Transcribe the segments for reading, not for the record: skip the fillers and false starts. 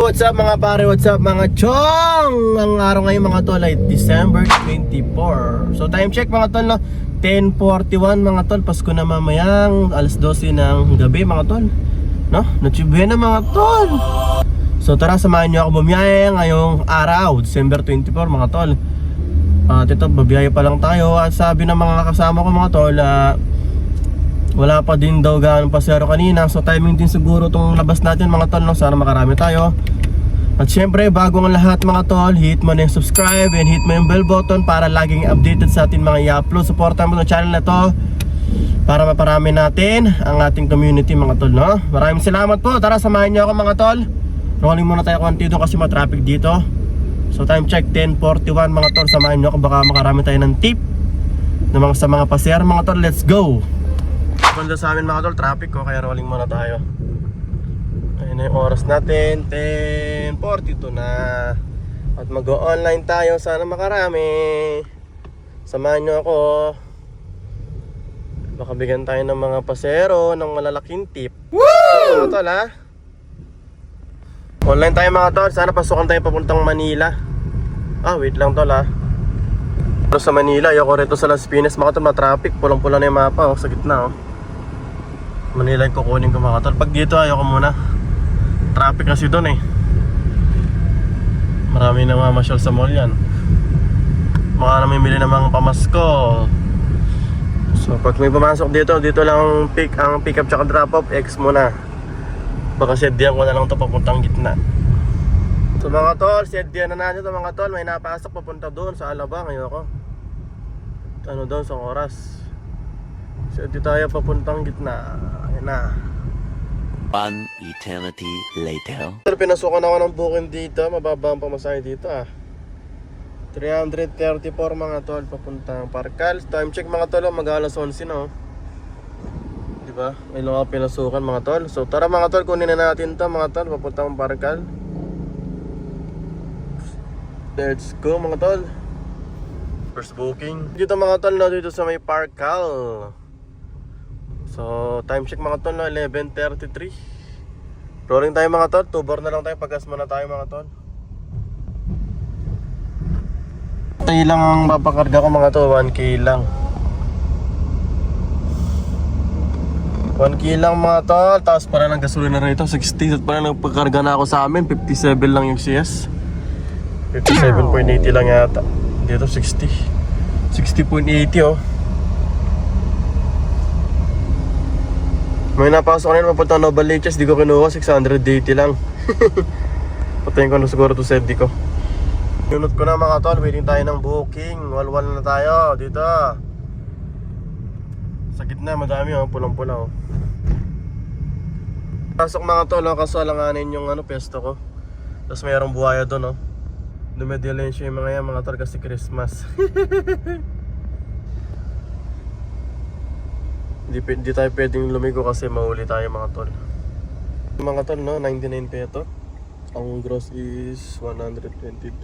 What's up mga pare, what's up mga chong? Ang araw ngayon mga tol ay December 24. So time check mga tol, no? 10:41 mga tol. Pasko na mamayang alas 12 ng gabi mga tol, no? Natsibye na mga tol. So tara, samahan nyo ako bumiyahe ngayong araw, December 24 mga tol. At ito, babiyahe pa lang tayo. At sabi ng mga kasama ko mga tol, wala pa din daw ganong pasero kanina. So timing din siguro itong labas natin mga tol, no? Sana makarami tayo. At syempre, bago ang lahat mga tol, hit mo na yung subscribe and hit mo yung bell button para laging updated sa ating mga i-upload. Supportan mo ng channel na to para maparami natin ang ating community mga tol, no? Maraming salamat po. Tara, samahan nyo ako mga tol. Rolling muna tayo konti doon kasi ma-traffic dito. So time check 10:41 mga tol. Samahan nyo ako, baka makarami tayo ng tip sa mga pasero mga tol. Let's go! Banda sa amin mga tol, traffic ko, kaya rolling muna tayo. Ayun na yung oras natin, 10:42 na. At mag-online tayo, sana makarami. Samahan nyo ako. Baka bigyan tayo ng mga pasero ng malalaking tip. Woo! Mga tol ha. Online tayo mga tol, sana pasukan tayo papuntang Manila. Wait lang tol ha. Pero sa Manila, ayoko rito sa Las Piñas mga tol, ma-traffic. Pulang-pula na yung mapa, sa gitna Manila yung kukunin ko mga tol. Pag dito ayoko muna, traffic kasi doon marami na mamasyal sa mall yan. Mga namimili ng mga pamasko. So pag may pumasok dito lang ang pick up tsaka drop off, X muna. Baka sedyan ko na lang ito papuntang gitna. So mga tol, sedyan na natin ito mga tol. May napasok papunta doon sa Alabang. Ayoko doon sa oras. So di tayo papuntang gitna. Ayan na. One eternity later. Pinasukan ako ng booking dito. Mababa ang pamasahe dito 334 mga tol papuntang Parcal. Time check mga tol, mag-alas 11 na diba? May lang ako pinasukan mga tol. So tara mga tol, kunin na natin to mga tol papuntang Parcal. Let's go mga tol. First booking dito mga tol, dito sa may Parcal. So time check mga tol, 11:33. Rolling tayo mga tol, 2 bar na lang tayo, pag-gas muna tayo mga tol. Tayo lang ang mapakarga ko mga tol, 1K lang. 1K lang mga tol, tapos para ng gasolina na rito 60. At para nagpakarga na ako sa amin, 57 lang yung CS. 57.80 lang yata. Dito 60. 60.80 May napasok ko na papunta Nova Liches, di ko kinuha, 680 lang. Patayin ko na siguro to set di ko. Unot ko na mga tol, waiting tayo ng booking. Walwal na tayo dito. Sa gitna, madami pulang-pula Pasok mga tol, kaso alanganin yung pesto ko. Tapos mayroong buhaya doon Dumedilensya yung mga tol kasi Christmas. Di tayo pwedeng lumigo kasi mahuli tayo mga tol. Mga tol 99 peso. Ang gross is 122.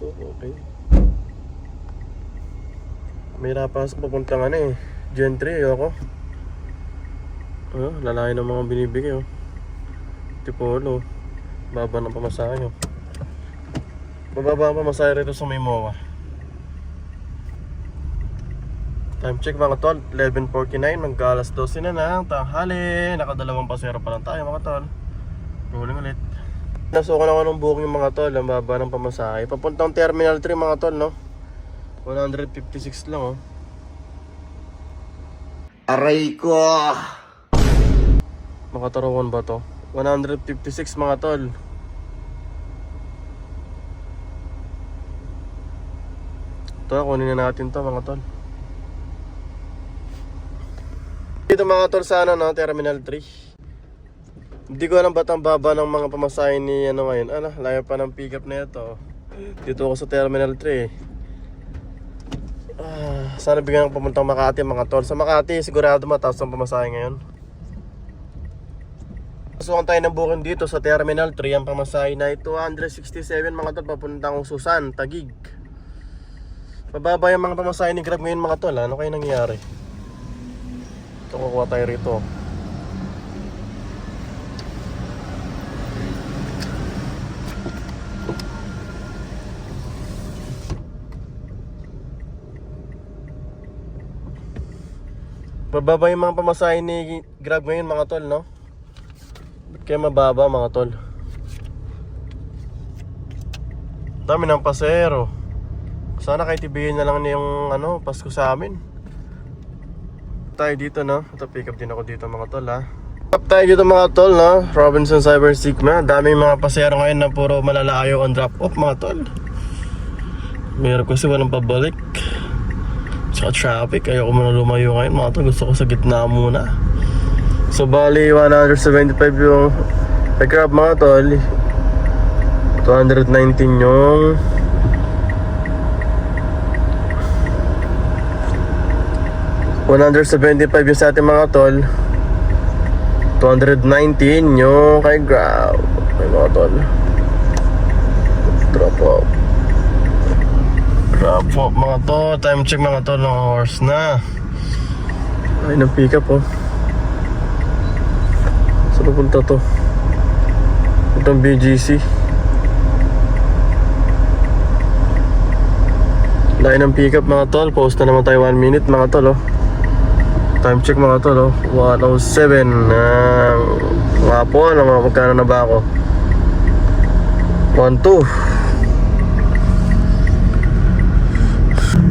Okay. May napasok papuntang Gentry. Ayoko. Lalaki ng mga binibigay Tipolo. Baba ng pamasahe Bababa ang pamasahe rito sa may MOA. Time check mga tol, 11:49. Mag-alas 12 na ng tanghali. Nakadalawang pasero pa lang tayo mga tol. Rolling ulit. Nasukan ako ng booking mga tol. Ang baba ng pamasahe. Papuntang Terminal 3 mga tol 156 lang Aray ko! Makatarawan ba to? 156 mga tol. Ito, kunin na natin to mga tol. Dito mga tol sa Terminal 3. Hindi ko alam ba't ang baba ng mga pamasahe ni ngayon. Layo pa ng pick up na ito. Dito ako sa Terminal 3 Sana bigyan ng papuntang Makati mga tol. Sa Makati sigurado mataas ang pamasahe ngayon. Pasukan tayo ng booking dito sa Terminal 3. Ang pamasahe na 267 mga tol papuntang Susan, Taguig. Mababa yung mga pamasahe ni Grab ngayon mga tol. Ano kayo nangyayari? Ito, kukuha tayo rito. Mababa yung mga pamasahe ni Grab ngayon mga tol, no? Ba't kaya mababa mga tol? Dami ng pasero. Sana kahit ibigay na lang niya yung ano, Pasko sa amin. Tayo dito, no? Ito, pick up din ako dito mga tol, ha? Pick up tayo dito mga tol, no? Robinson Cyber Sigma. Daming mga pasero ngayon na puro malalayo on drop off mga tol. Meron kasi walang pabalik. Saka traffic, ayoko muna lumayo ngayon mga tol. Gusto ko sa gitna muna. So bali 175 yung Grab mga tol. 219 yung $175 yung sa ating mga tol. 219 yung kay Grab. Okay mga tol. Drop off. Drop off mga tol. Time check mga tol. Ng horse na. Ay, nang pick up oh. Saan pupunta to? Itong BGC. Lain ng pick up mga tol. Post na naman tayo 1 minute mga tol oh. Time check mga tol oh. 107 mga po ano, magkano na ba ako? 12.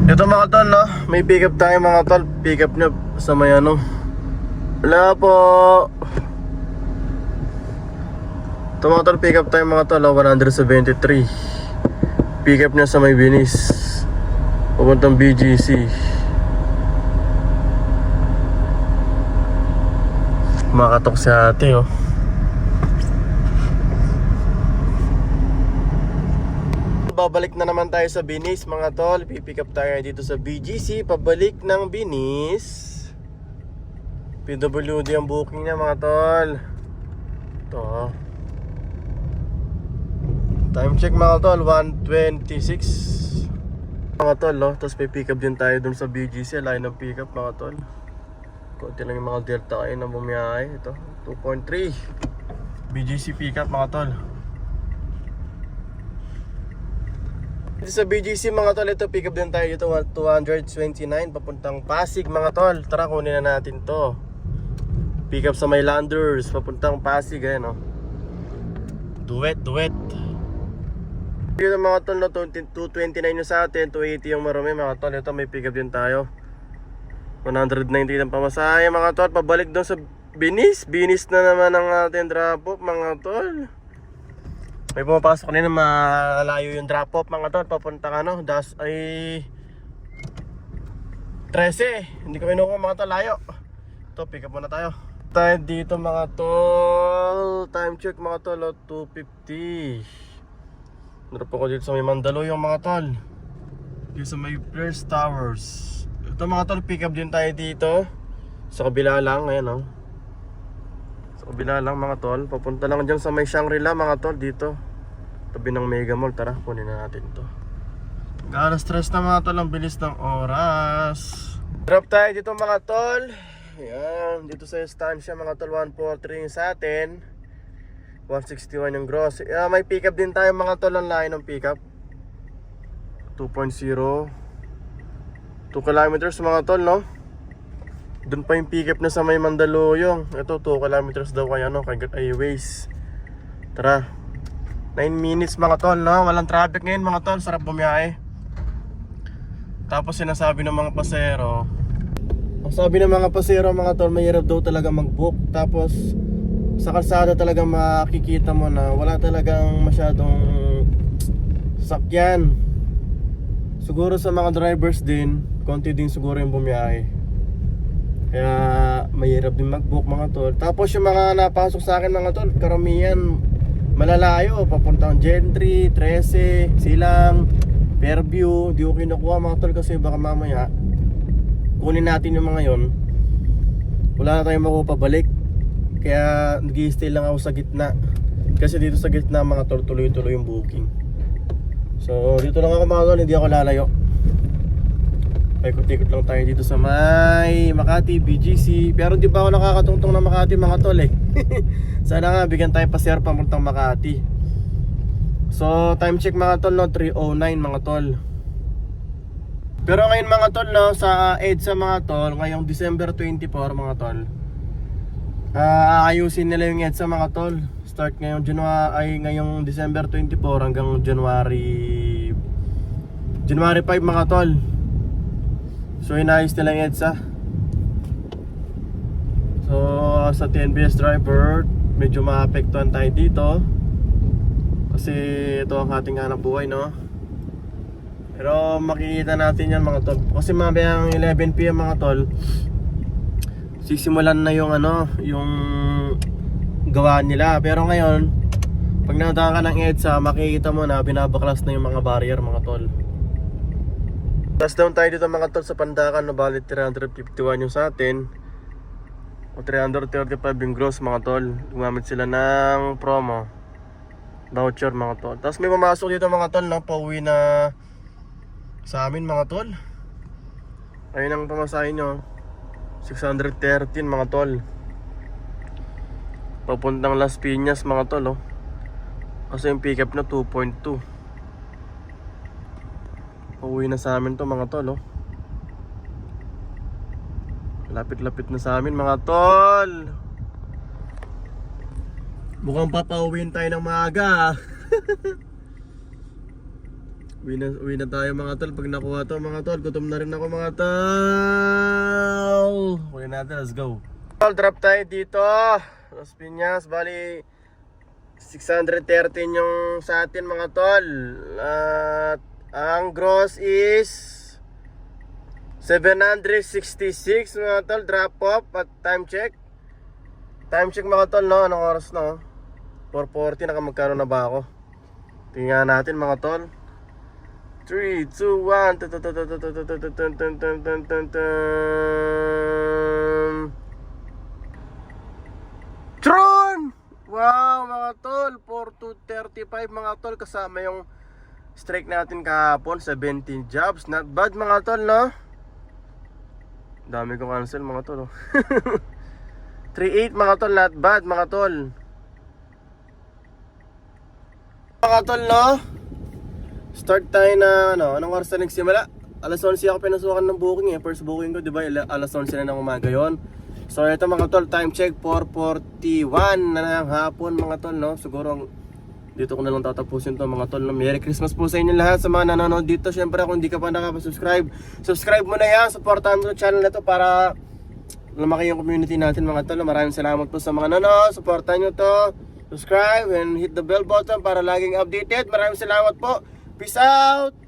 Ito mga tol no, may pick up tayo mga tol. Pick up nyo sa may ano. Wala po. Ito mga tol, pick up tayo mga tol 173. Pick up nyo sa may Binis. Pupuntang BGC. Makatok si ate oh. Babalik na naman tayo sa Binis mga tol. Pipick up tayo dito sa BGC. Pabalik ng Binis. PWD ang booking niya mga tol. Ito oh. Time check mga tol 1:26 mga tol oh. Tapos may pick up din tayo dun sa BGC. Line ng pick up mga tol. Kunti lang yung mga delta kayo na bumiyahe. Ito 2.3 BGC pick up mga tol. Dito sa BGC mga tol, ito pick up din tayo dito 229 papuntang Pasig mga tol. Tara kunin na natin to. Pick up sa may Landers papuntang Pasig ayan oh. Duet. Dito mga tol no, 229 yung sa atin, 280 yung marami mga tol. Ito may pick up din tayo 190 ng pamasahe mga tol. Pabalik doon sa Binis. Binis na naman ang ating drop off mga tol. May pumapasok na malayo yung drop off mga tol. Papuntang ano, das ay 13. Hindi ko inukuha mga tol, layo. Ito, pick up muna tayo. Tayo dito mga tol. Time check mga tol 2:50. Drop ako dito sa may Mandaluyong mga tol. Dito sa may First Towers. Ito mga tol, pick up din tayo dito. Sa kabila lang, ayan oh. Sa kabila lang mga tol. Papunta lang dyan sa may Shangri-La mga tol dito. Tabi ng Mega Mall, tara kunin na natin to. Alas 3 na mga tol, ang bilis ng oras. Drop tayo dito mga tol. Ayan, dito sa estansya mga tol, 143 yung sa atin. 161 yung gross. May pick up din tayo mga tol, ang layo ng pick up 2.0 2 kilometers mga tol no. Doon pa yung pick up na sa may Mandaluyong. Ito 2 kilometers daw kay ano, kay Highways. Tara. 9 minutes mga tol no. Walang traffic ngayon mga tol. Sarap bumiyahe. Tapos sinasabi ng mga pasero. Ang sabi ng mga pasero mga tol, mahirap daw talaga mag-book. Tapos sa kalsada talaga makikita mo na wala talagang masyadong sakyan. Siguro sa mga drivers din, konti din siguro yung bumiyahe. Kaya mahirap din mag-book mga tol. Tapos yung mga napasok sa akin mga tol, karamihan malalayo, papuntang Gentry, 13, Silang, Fairview. Di ko kinukuha mga tol kasi baka mamaya kunin natin yung mga yon, wala na tayong makupabalik. Kaya nag-i-stay lang ako sa gitna. Kasi dito sa gitna mga tol, tuloy-tuloy yung booking. So dito lang ako mga tol, hindi ako lalayo. Ikot-ikot lang tayo dito sa may Makati, BGC. Pero di pa ako nakakatungtong na Makati mga tol eh. Sana nga bigyan tayo pa share papuntang Makati. So time check mga tol no, 3:09 mga tol. Pero ngayon mga tol, no, sa EDSA mga tol, ngayong December 24 mga tol, ayusin nila yung EDSA mga tol. Start ngayong December 24 hanggang January 5 mga tol. So inayos nila yung EDSA. So sa TNBS driver, medyo maapektuhan tayo dito. Kasi ito ang ating hanap buhay, no? Pero makikita natin yan mga tol. Kasi mamayang 11 PM mga tol, sisimulan na yung yung gawa nila. Pero ngayon, pag nadaan ka ng EDSA, makikita mo na binabaklas na yung mga barrier mga tol. Last down tayo dito mga tol sa Pandakan, no? Bali 351 yung sa atin, o 335 yung gross mga tol. Gumamit sila ng promo voucher mga tol. Tapos may mamasok dito mga tol, no? Pauwi na sa amin mga tol. Ayun ang pamasahin nyo, 613 mga tol, papuntang Las Piñas mga tol, oh. Kasi yung pick up na 2.2. Pauwi na sa amin to mga tol, oh. Lapit-lapit na sa amin mga tol. Mukhang papauwiin tayo ng maaga. Uwi na tayo mga tol pag nakuha to mga tol. Gutom na rin ako mga tol. Uwi natin, let's go. Drop tayo dito Las Piñas. Bali 613 yung sa atin mga tol. At ang gross is 766 mga tol. Drop off at time check. Time check mga tol, no? Anong oras no? 4:40, nakamagkano na ba ako? Tingnan natin mga tol. 3, 2, 1. Tron! Wow mga tol, 4,235 mga tol, kasama yung strike natin kahapon, 17 jobs. Not bad mga tol, no? Dami kong cancel mga tol, oh. 3,800 mga tol, not bad mga tol. Mga tol, no? Start tayo na, anong oras na nagsimula? Alas 11 ako pinasukan ng booking, eh. First booking ko, diba? Alas 11 na ng umaga yun. So ito mga tol, time check 4:41 na ng hapon mga tol, no? Siguro dito ko na lang tatapusin to mga tol, no? Merry Christmas po sa inyo lahat, sa mga nanonood dito. Syempre kung hindi ka pa nakapasubscribe, subscribe mo na yan, supportahan mo yung channel na to para lumaki yung community natin mga tol. Maraming salamat po sa mga nanonood, supportahan nyo to, subscribe and hit the bell button para laging updated. Maraming salamat po, peace out!